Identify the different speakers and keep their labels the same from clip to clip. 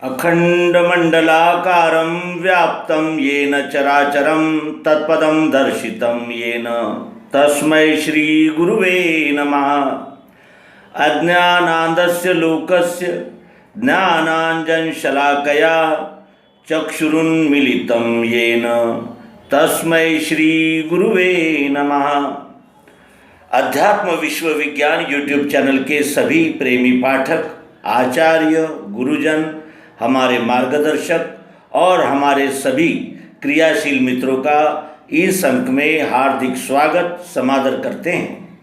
Speaker 1: अखंडमंडलाकारं व्याप्तं येन चराचरं तत्पदं दर्शितं येन तस्मै श्रीगुरुवे नमः। अज्ञानान्धस्य लोकस्य ज्ञानाञ्जनशलाकया चक्षुरुन्मीलितं येन तस्मै श्रीगुरुवे नमः। अध्यात्म विश्वविज्ञान यूट्यूब चैनल के सभी प्रेमी पाठक, आचार्य, गुरुजन, हमारे मार्गदर्शक और हमारे सभी क्रियाशील मित्रों का इस अंक में हार्दिक स्वागत समादर करते हैं।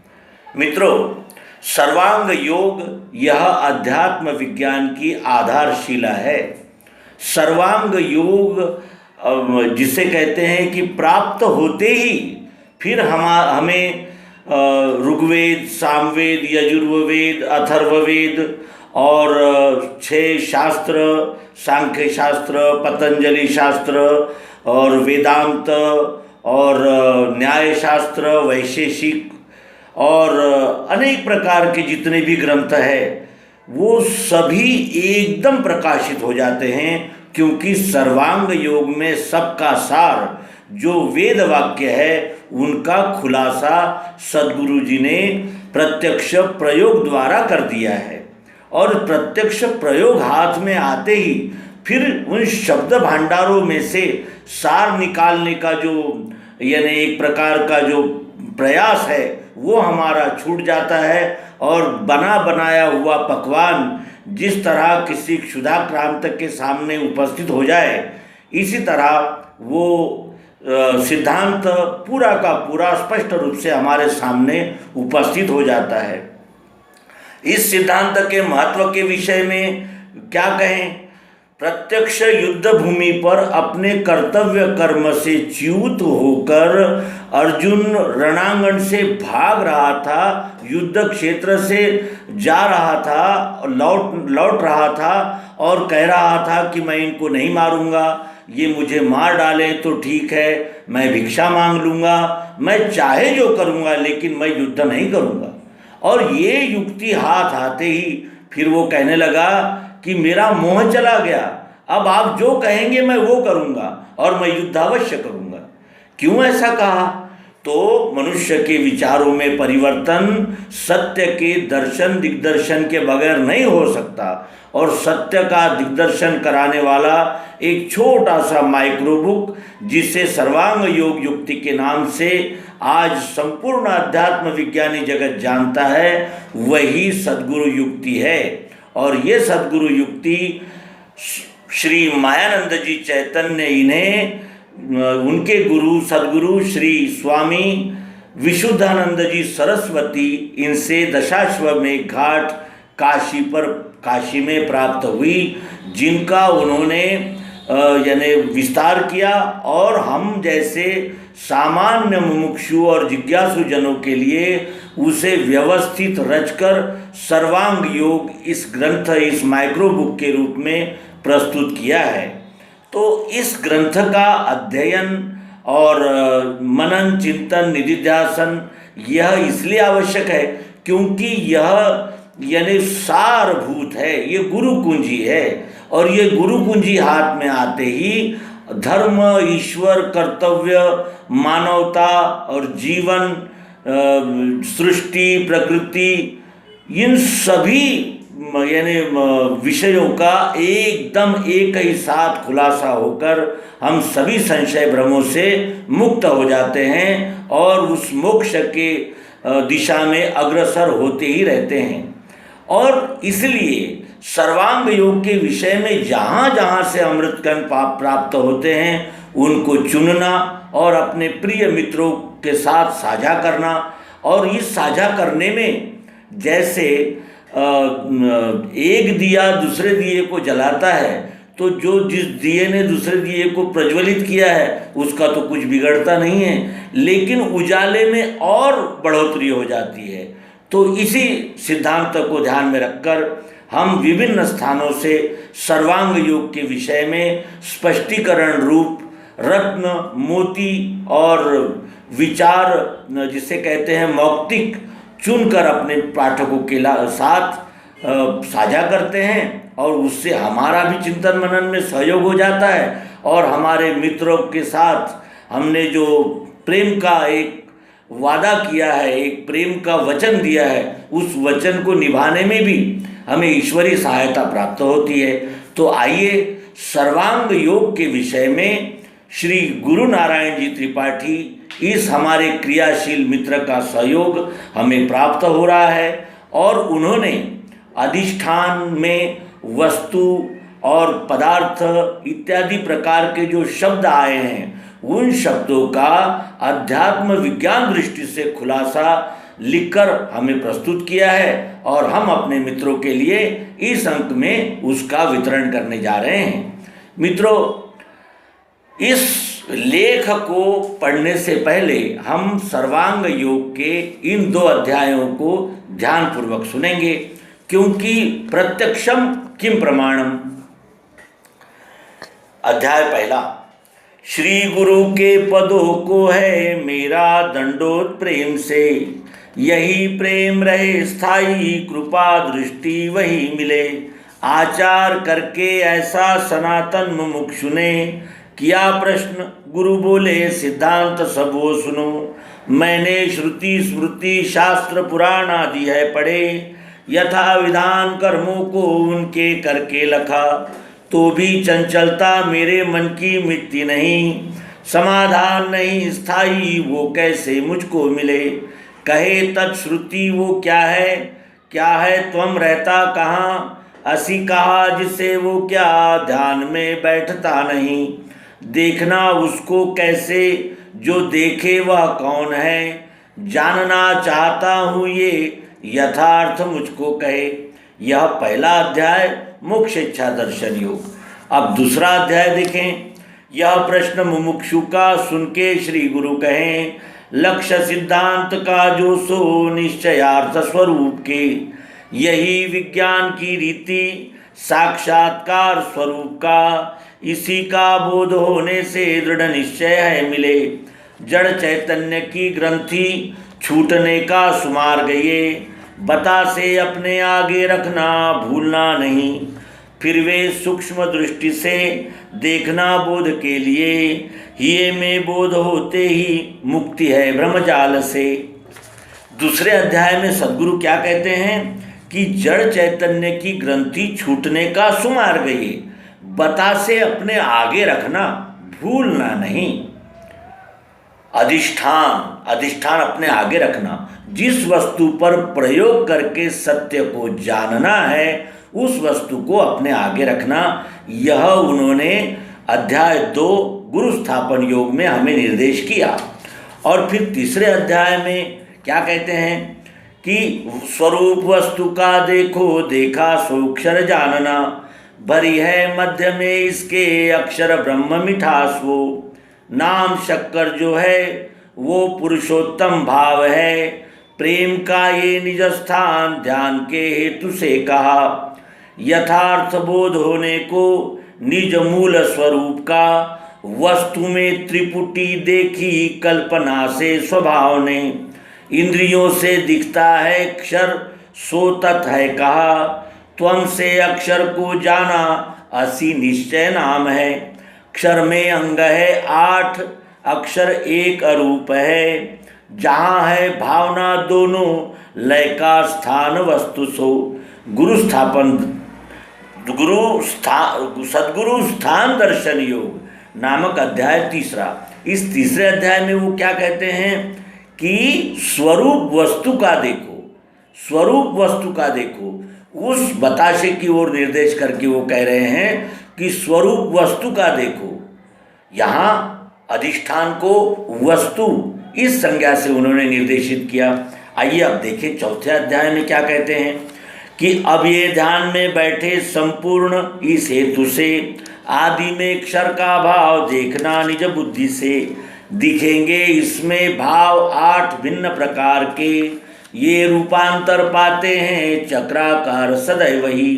Speaker 1: मित्रों, सर्वांग योग यह अध्यात्म विज्ञान की आधारशिला है। सर्वांग योग जिसे कहते हैं कि प्राप्त होते ही फिर हमें ऋग्वेद, सामवेद, यजुर्वेद, अथर्ववेद और 6 शास्त्र, सांख्य शास्त्र, पतंजलि शास्त्र और वेदांत और न्याय शास्त्र, वैशेषिक और अनेक प्रकार के जितने भी ग्रंथ हैं वो सभी एकदम प्रकाशित हो जाते हैं, क्योंकि सर्वांग योग में सबका सार जो वेद वाक्य है उनका खुलासा सद्गुरु जी ने प्रत्यक्ष प्रयोग द्वारा कर दिया है। और प्रत्यक्ष प्रयोग हाथ में आते ही फिर उन शब्द भांडारों में से सार निकालने का जो यानी एक प्रकार का जो प्रयास है वो हमारा छूट जाता है और बना बनाया हुआ पकवान जिस तरह किसी क्षुधाक्रांत के सामने उपस्थित हो जाए, इसी तरह वो सिद्धांत पूरा का पूरा स्पष्ट रूप से हमारे सामने उपस्थित हो जाता है। इस सिद्धांत के महत्व के विषय में क्या कहें। प्रत्यक्ष युद्ध भूमि पर अपने कर्तव्य कर्म से च्युत होकर अर्जुन रणांगण से भाग रहा था, युद्ध क्षेत्र से जा रहा था, लौट रहा था और कह रहा था कि मैं इनको नहीं मारूंगा, ये मुझे मार डाले तो ठीक है, मैं भिक्षा मांग लूँगा, मैं चाहे जो करूँगा लेकिन मैं युद्ध नहीं करूँगा। और ये युक्ति हाथ आते ही फिर वो कहने लगा कि मेरा मोह चला गया, अब आप जो कहेंगे मैं वो करूँगा और मैं युद्ध अवश्य करूँगा। क्यों ऐसा कहा? तो मनुष्य के विचारों में परिवर्तन सत्य के दर्शन दिग्दर्शन के बगैर नहीं हो सकता, और सत्य का दिग्दर्शन कराने वाला एक छोटा सा माइक्रो बुक जिसे सर्वांग योग युक्ति के नाम से आज संपूर्ण अध्यात्म विज्ञानी जगत जानता है, वही सद्गुरु युक्ति है। और ये सद्गुरु युक्ति श्री मायानंद जी चैतन्य इन्हें उनके गुरु सद्गुरु श्री स्वामी विशुद्धानंद जी सरस्वती इनसे दशाश्वमेध घाट काशी में प्राप्त हुई, जिनका उन्होंने यानी विस्तार किया और हम जैसे सामान्य मुमुक्षु और जिज्ञासु जनों के लिए उसे व्यवस्थित रचकर सर्वांग योग इस ग्रंथ, इस माइक्रो बुक के रूप में प्रस्तुत किया है। तो इस ग्रंथ का अध्ययन और मनन, चिंतन, निधिध्यासन यह इसलिए आवश्यक है क्योंकि यह यानी सारभूत है, ये गुरु कुंजी है। और ये गुरु कुंजी हाथ में आते ही धर्म, ईश्वर, कर्तव्य, मानवता और जीवन, सृष्टि, प्रकृति, इन सभी यानी विषयों का एकदम एक ही साथ खुलासा होकर हम सभी संशय भ्रमों से मुक्त हो जाते हैं और उस मोक्ष के दिशा में अग्रसर होते ही रहते हैं। और इसलिए सर्वांग योग के विषय में जहाँ जहाँ से अमृत कण प्राप्त होते हैं उनको चुनना और अपने प्रिय मित्रों के साथ साझा करना। और इस साझा करने में जैसे एक दिया दूसरे दिए को जलाता है, तो जो जिस दिए ने दूसरे दिए को प्रज्वलित किया है उसका तो कुछ बिगड़ता नहीं है, लेकिन उजाले में और बढ़ोतरी हो जाती है। तो इसी सिद्धांत को ध्यान में रखकर हम विभिन्न स्थानों से सर्वांग योग के विषय में स्पष्टीकरण रूप रत्न, मोती और विचार जिसे कहते हैं मौक्तिक चुनकर अपने पाठकों के साथ साझा करते हैं और उससे हमारा भी चिंतन मनन में सहयोग हो जाता है, और हमारे मित्रों के साथ हमने जो प्रेम का एक वादा किया है, एक प्रेम का वचन दिया है, उस वचन को निभाने में भी हमें ईश्वरीय सहायता प्राप्त होती है। तो आइए सर्वांग योग के विषय में श्री गुरु नारायण जी त्रिपाठी, इस हमारे क्रियाशील मित्र का सहयोग हमें प्राप्त हो रहा है, और उन्होंने अधिष्ठान में वस्तु और पदार्थ इत्यादि प्रकार के जो शब्द आए हैं, उन शब्दों का अध्यात्म विज्ञान दृष्टि से खुलासा लिखकर हमें प्रस्तुत किया है, और हम अपने मित्रों के लिए इस अंक में उसका वितरण करने जा रहे हैं। मित्रों, इस लेख को पढ़ने से पहले हम सर्वांग योग के इन 2 अध्यायों को ध्यानपूर्वक सुनेंगे, क्योंकि प्रत्यक्षम किम प्रमाणम। अध्याय पहला। श्री गुरु के पदों को है मेरा दंडोत प्रेम से, यही प्रेम रहे स्थायी, कृपा दृष्टि वही मिले। आचार करके ऐसा सनातन मुमुक्षु ने, किया प्रश्न गुरु बोले सिद्धांत सब वो सुनो। मैंने श्रुति स्मृति शास्त्र पुराण आदि है पढ़े, यथा विधान कर्मों को उनके करके लखा। तो भी चंचलता मेरे मन की मिटती नहीं, समाधान नहीं स्थायी वो कैसे मुझको मिले। कहे तत्श्रुति वो क्या है त्वम रहता कहाँ। असी कहा जिसे वो क्या, ध्यान में बैठता नहीं। देखना उसको कैसे, जो देखे वह कौन है। जानना चाहता हूँ ये यथार्थ मुझको कहे। यह पहला अध्याय मोक्ष इच्छा दर्शन योग। अब दूसरा अध्याय देखें। यह प्रश्न मुमुक्षु का सुन के श्री गुरु कहें, लक्ष्य सिद्धांत का जो सो निश्चयार्थ स्वरूप के। यही विज्ञान की रीति साक्षात्कार स्वरूप का, इसी का बोध होने से दृढ़ निश्चय है मिले। जड़ चैतन्य की ग्रंथि छूटने का सुमार गए, बता से अपने आगे रखना भूलना नहीं। फिर वे सूक्ष्म दृष्टि से देखना बोध के लिए, ये में बोध होते ही मुक्ति है ब्रह्मजाल से। दूसरे अध्याय में सद्गुरु क्या कहते हैं कि जड़ चैतन्य की ग्रंथि छूटने का सुमार गई, बता से अपने आगे रखना भूलना नहीं। अधिष्ठान अपने आगे रखना, जिस वस्तु पर प्रयोग करके सत्य को जानना है उस वस्तु को अपने आगे रखना। यह उन्होंने अध्याय 2 गुरु स्थापन योग में हमें निर्देश किया। और फिर तीसरे अध्याय में क्या कहते हैं कि स्वरूप वस्तु का देखो देखा सोक्षर जानना। भरी है मध्य में इसके अक्षर ब्रह्म मिठास वो। नाम शक्कर जो है वो पुरुषोत्तम भाव है। प्रेम का ये निज स्थान ध्यान के हेतु से कहा। यथार्थ बोध होने को निज मूल स्वरूप का, वस्तु में त्रिपुटी देखी कल्पना से स्वभाव ने। इंद्रियों से दिखता है अक्षर सो तत् है कहा। त्वम से अक्षर को जाना असी निश्चय नाम है। अक्षर में अंग है 8, अक्षर एक अरूप है। जहाँ है भावना दोनों लय का स्थान वस्तु सो। सद्गुरु स्थान दर्शन योग नामक अध्याय तीसरा। इस तीसरे अध्याय में वो क्या कहते हैं कि स्वरूप वस्तु का देखो, स्वरूप वस्तु का देखो। उस बताशे की ओर निर्देश करके वो कह रहे हैं कि स्वरूप वस्तु का देखो। यहाँ अधिष्ठान को वस्तु इस संज्ञा से उन्होंने निर्देशित किया। आइए अब देखें चौथे अध्याय में क्या कहते हैं कि अब ये ध्यान में बैठे संपूर्ण इस हेतु से आदि में अक्षर का भाव देखना निज बुद्धि से। दिखेंगे इसमें भाव 8 भिन्न प्रकार के, ये रूपांतर पाते हैं चक्राकार सदैव ही।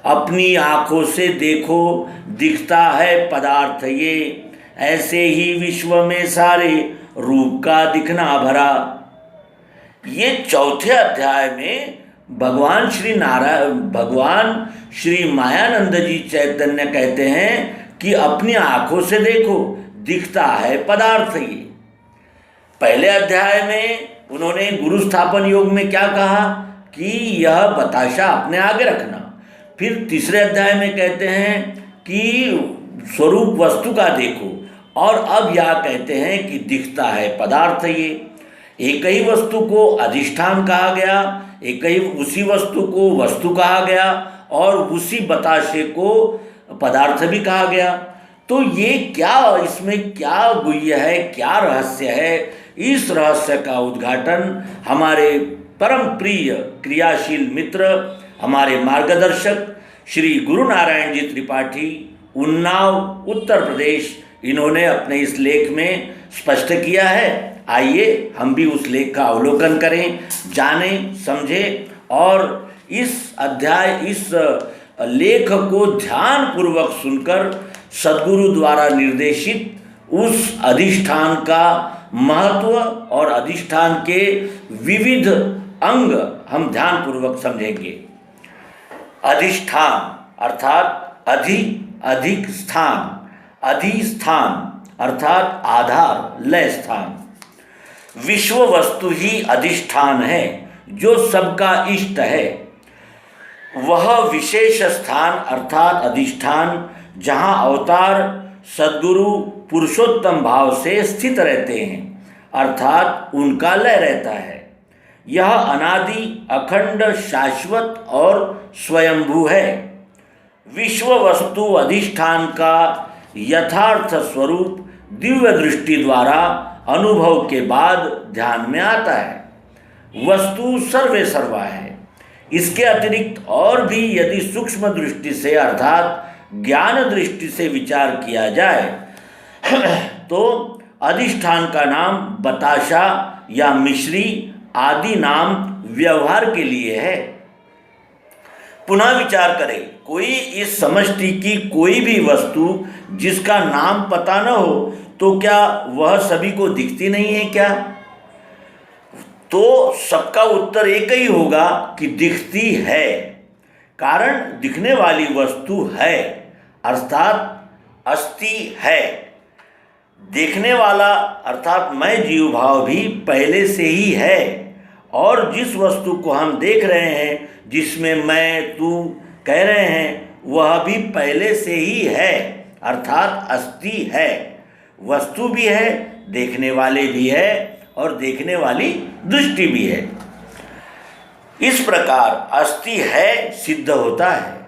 Speaker 1: अपनी आँखों से देखो दिखता है पदार्थ ये, ऐसे ही विश्व में सारे रूप का दिखना भरा। ये चौथे अध्याय में भगवान श्री मायानंद जी चैतन्य कहते हैं कि अपनी आंखों से देखो, दिखता है पदार्थ ये। पहले अध्याय में उन्होंने गुरु स्थापन योग में क्या कहा कि यह बताशा अपने आगे रखना। फिर तीसरे अध्याय में कहते हैं कि स्वरूप वस्तु का देखो, और अब यह कहते हैं कि दिखता है पदार्थ ये। एक ही वस्तु को अधिष्ठान कहा गया, एक ही उसी वस्तु को वस्तु कहा गया, और उसी बताशे को पदार्थ भी कहा गया। तो ये क्या, इसमें क्या गुह्य है, क्या रहस्य है? इस रहस्य का उद्घाटन हमारे परम प्रिय क्रियाशील मित्र, हमारे मार्गदर्शक श्री गुरु नारायण जी त्रिपाठी, उन्नाव उत्तर प्रदेश, इन्होंने अपने इस लेख में स्पष्ट किया है। आइए हम भी उस लेख का अवलोकन करें, जानें, समझें, और इस लेख को ध्यान पूर्वक सुनकर सद्गुरु द्वारा निर्देशित उस अधिष्ठान का महत्व और अधिष्ठान के विविध अंग हम ध्यान पूर्वक समझेंगे। अधिष्ठान अर्थात अधिक स्थान, अधिस्थान अर्थात आधार, लय स्थान। विश्व वस्तु ही अधिष्ठान है जो सबका इष्ट है। वह विशेष स्थान अर्थात अधिष्ठान जहाँ अवतार सद्गुरु पुरुषोत्तम भाव से स्थित रहते हैं, अर्थात उनका लय रहता है। यह अनादि, अखंड, शाश्वत और स्वयंभू है। विश्व वस्तु अधिष्ठान का यथार्थ स्वरूप दिव्य दृष्टि द्वारा अनुभव के बाद ध्यान में आता है। वस्तु सर्वे सर्वा है। इसके अतिरिक्त और भी यदि सूक्ष्म दृष्टि से अर्थात ज्ञान दृष्टि से विचार किया जाए तो अधिष्ठान का नाम बताशा या मिश्री आदि नाम व्यवहार के लिए है। पुनः विचार करें, कोई इस समष्टि की कोई भी वस्तु जिसका नाम पता न हो तो क्या वह सभी को दिखती नहीं है क्या? तो सबका उत्तर एक ही होगा कि दिखती है। कारण दिखने वाली वस्तु है अर्थात अस्ति है। देखने वाला अर्थात मैं जीव भाव भी पहले से ही है, और जिस वस्तु को हम देख रहे हैं, जिसमें मैं तू कह रहे हैं, वह भी पहले से ही है अर्थात अस्ति है। वस्तु भी है, देखने वाले भी है, और देखने वाली दृष्टि भी है। इस प्रकार अस्ति है सिद्ध होता है,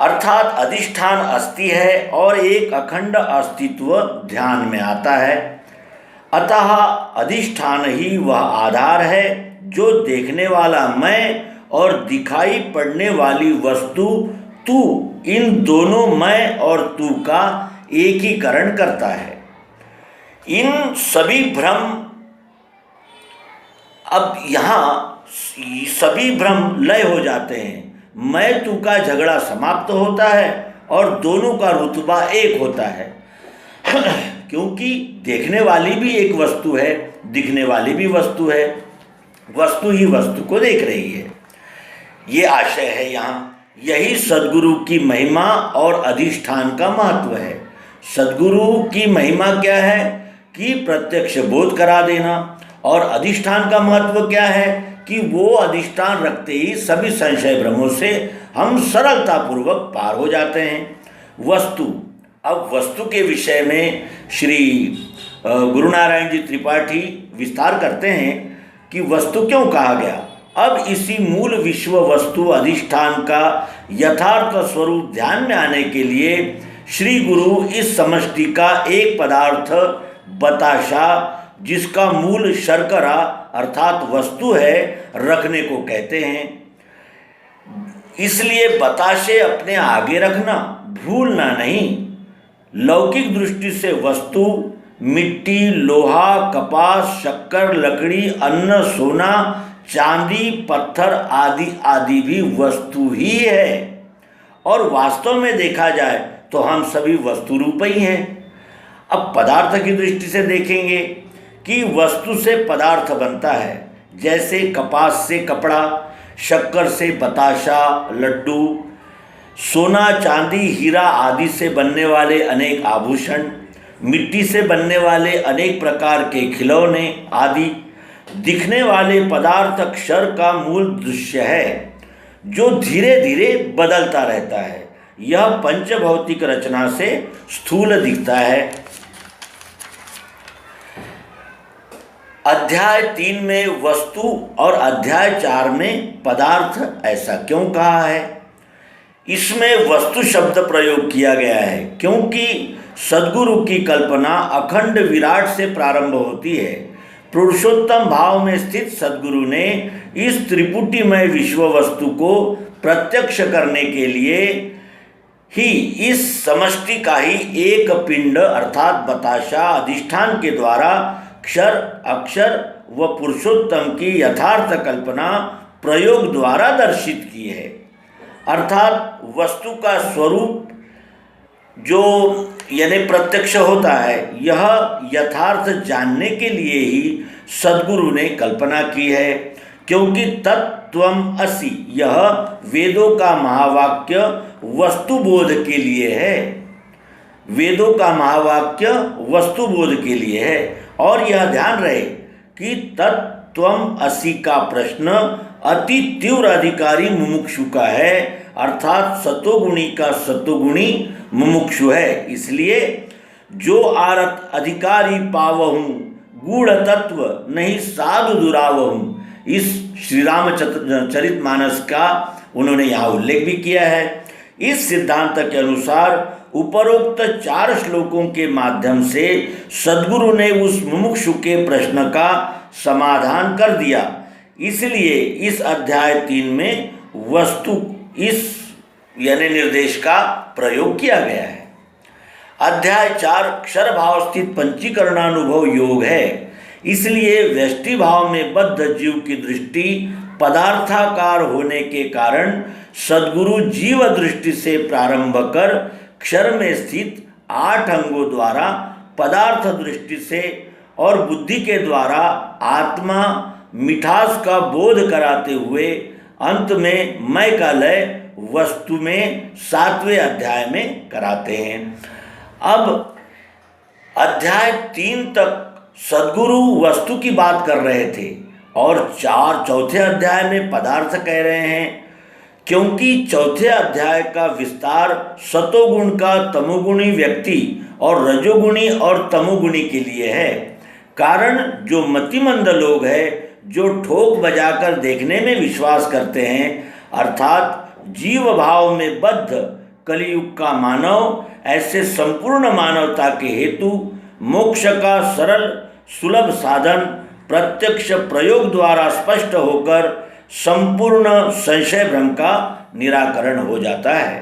Speaker 1: अर्थात अधिष्ठान अस्ति है और एक अखंड अस्तित्व ध्यान में आता है। अतः अधिष्ठान ही वह आधार है जो देखने वाला मैं और दिखाई पड़ने वाली वस्तु तू, इन दोनों मैं और तू का एकीकरण करता है। इन सभी भ्रम, अब यहाँ सभी भ्रम लय हो जाते हैं। मैं तू का झगड़ा समाप्त होता है और दोनों का रुतबा एक होता है क्योंकि देखने वाली भी एक वस्तु है, दिखने वाली भी वस्तु है। वस्तु ही वस्तु को देख रही है, ये आशय है यहाँ। यही सद्गुरु की महिमा और अधिष्ठान का महत्व है। सद्गुरु की महिमा क्या है कि प्रत्यक्ष बोध करा देना, और अधिष्ठान का महत्व क्या है कि वो अधिष्ठान रखते ही सभी संशय भ्रमों से हम सरलतापूर्वक पार हो जाते हैं। वस्तु, अब वस्तु के विषय में श्री गुरु नारायण जी त्रिपाठी विस्तार करते हैं कि वस्तु क्यों कहा गया। अब इसी मूल विश्व वस्तु अधिष्ठान का यथार्थ स्वरूप ध्यान में आने के लिए श्री गुरु इस समष्टि का एक पदार्थ बताशा, जिसका मूल शर्करा अर्थात वस्तु है, रखने को कहते हैं। इसलिए बताशे अपने आगे रखना, भूलना नहीं। लौकिक दृष्टि से वस्तु मिट्टी, लोहा, कपास, शक्कर, लकड़ी, अन्न, सोना, चांदी, पत्थर आदि आदि भी वस्तु ही है, और वास्तव में देखा जाए तो हम सभी वस्तु रूप ही हैं। अब पदार्थ की दृष्टि से देखेंगे कि वस्तु से पदार्थ बनता है, जैसे कपास से कपड़ा, शक्कर से बताशा, लड्डू, सोना, चांदी, हीरा आदि से बनने वाले अनेक आभूषण, मिट्टी से बनने वाले अनेक प्रकार के खिलौने आदि दिखने वाले पदार्थ अक्षर का मूल दृश्य है, जो धीरे धीरे बदलता रहता है। यह पंचभौतिक रचना से स्थूल दिखता है। अध्याय 3 में वस्तु और अध्याय 4 में पदार्थ ऐसा क्यों कहा है? इसमें वस्तु शब्द प्रयोग किया गया है क्योंकि सद्गुरु की कल्पना अखंड विराट से प्रारंभ होती है। पुरुषोत्तम भाव में स्थित सद्गुरु ने इस त्रिपुटीमय विश्व वस्तु को प्रत्यक्ष करने के लिए ही इस समष्टि का ही एक पिंड अर्थात बताशा अधिष्ठान के द्वारा क्षर, अक्षर व पुरुषोत्तम की यथार्थ कल्पना प्रयोग द्वारा दर्शित की है। अर्थात वस्तु का स्वरूप जो यानी प्रत्यक्ष होता है, यह यथार्थ जानने के लिए ही सद्गुरु ने कल्पना की है, क्योंकि तत्त्वम असि यह वेदों का महावाक्य वस्तु बोध के लिए है। वेदों का महावाक्य वस्तु बोध के लिए है। और यह ध्यान रहे कि तत्त्वम असि का प्रश्न अति तीव्र अधिकारी मुमुक्षु का है, अर्थात सतोगुणी का सतोगुणी मुमुक्षु है। इसलिए जो आरत अधिकारी पावहूँ गूढ़ तत्व नहीं साधु दुरावहूँ, इस श्री रामचरितमानस का उन्होंने यहाँ उल्लेख भी किया है। इस सिद्धांत के अनुसार उपरोक्त 4 श्लोकों के माध्यम से सद्गुरु ने उस मुमुक्षु के प्रश्न का समाधान कर दिया। इसलिए इस अध्याय 3 में वस्तु इस यानी निर्देश का प्रयोग किया गया है। अध्याय 4 क्षर भाव स्थित पंचीकरणानुभव योग है। इसलिए व्यष्टि भाव में बद्ध जीव की दृष्टि पदार्थाकार होने के कारण सद्गुरु जीव दृष्टि से प्रारंभ कर क्षर में स्थित 8 अंगों द्वारा पदार्थ दृष्टि से और बुद्धि के द्वारा आत्मा मिठास का बोध कराते हुए अंत में मय का लय वस्तु में 7वें अध्याय में कराते हैं। अब अध्याय 3 तक सद्गुरु वस्तु की बात कर रहे थे और चौथे अध्याय में पदार्थ कह रहे हैं, क्योंकि चौथे अध्याय का विस्तार सतोगुण का तमोगुणी व्यक्ति और रजोगुणी और तमोगुणी के लिए है। कारण जो मतिमंद लोग हैं, जो ठोक बजाकर देखने में विश्वास करते हैं, अर्थात जीव भाव में बद्ध कलियुग का मानव, ऐसे संपूर्ण मानवता के हेतु मोक्ष का सरल सुलभ साधन प्रत्यक्ष प्रयोग द्वारा स्पष्ट होकर संपूर्ण संशय भ्रम का निराकरण हो जाता है।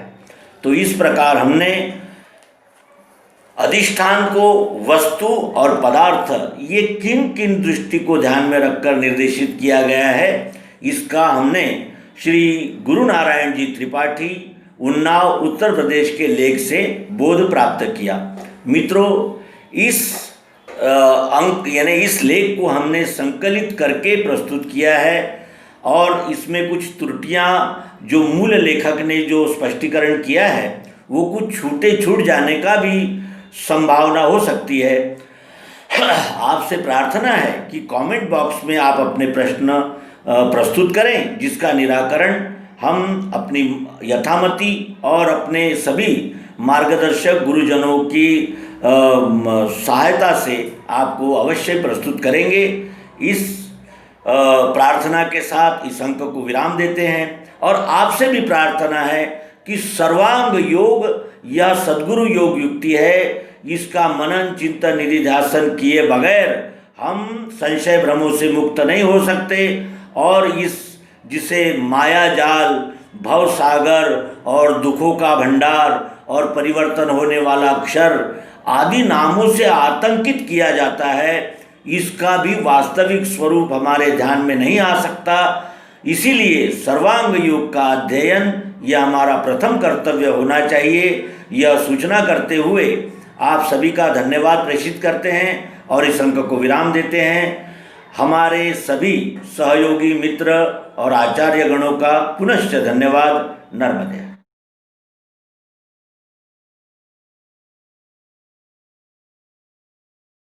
Speaker 1: तो इस प्रकार हमने अधिष्ठान को वस्तु और पदार्थ ये किन किन दृष्टि को ध्यान में रखकर निर्देशित किया गया है, इसका हमने श्री गुरु नारायण जी त्रिपाठी उन्नाव उत्तर प्रदेश के लेख से बोध प्राप्त किया। मित्रों, इस अंक यानी इस लेख को हमने संकलित करके प्रस्तुत किया है और इसमें कुछ त्रुटियां जो मूल लेखक ने जो स्पष्टीकरण किया है वो कुछ छूट जाने का भी संभावना हो सकती है। आपसे प्रार्थना है कि कमेंट बॉक्स में आप अपने प्रश्न प्रस्तुत करें, जिसका निराकरण हम अपनी यथामति और अपने सभी मार्गदर्शक गुरुजनों की सहायता से आपको अवश्य प्रस्तुत करेंगे। इस प्रार्थना के साथ इस अंक को विराम देते हैं और आपसे भी प्रार्थना है कि सर्वांग योग यह सद्गुरु योग युक्ति है, इसका मनन चिंतन निधिध्यासन किए बगैर हम संशय भ्रमों से मुक्त नहीं हो सकते और इस जिसे माया जाल, भव सागर और दुखों का भंडार और परिवर्तन होने वाला अक्षर आदि नामों से आतंकित किया जाता है, इसका भी वास्तविक स्वरूप हमारे ध्यान में नहीं आ सकता। इसीलिए सर्वांग योग का अध्ययन यह हमारा प्रथम कर्तव्य होना चाहिए। यह सूचना करते हुए आप सभी का धन्यवाद प्रेषित करते हैं और इस अंक को विराम देते हैं। हमारे सभी सहयोगी मित्र और आचार्यगणों का पुनश्च धन्यवाद। नर्मदे।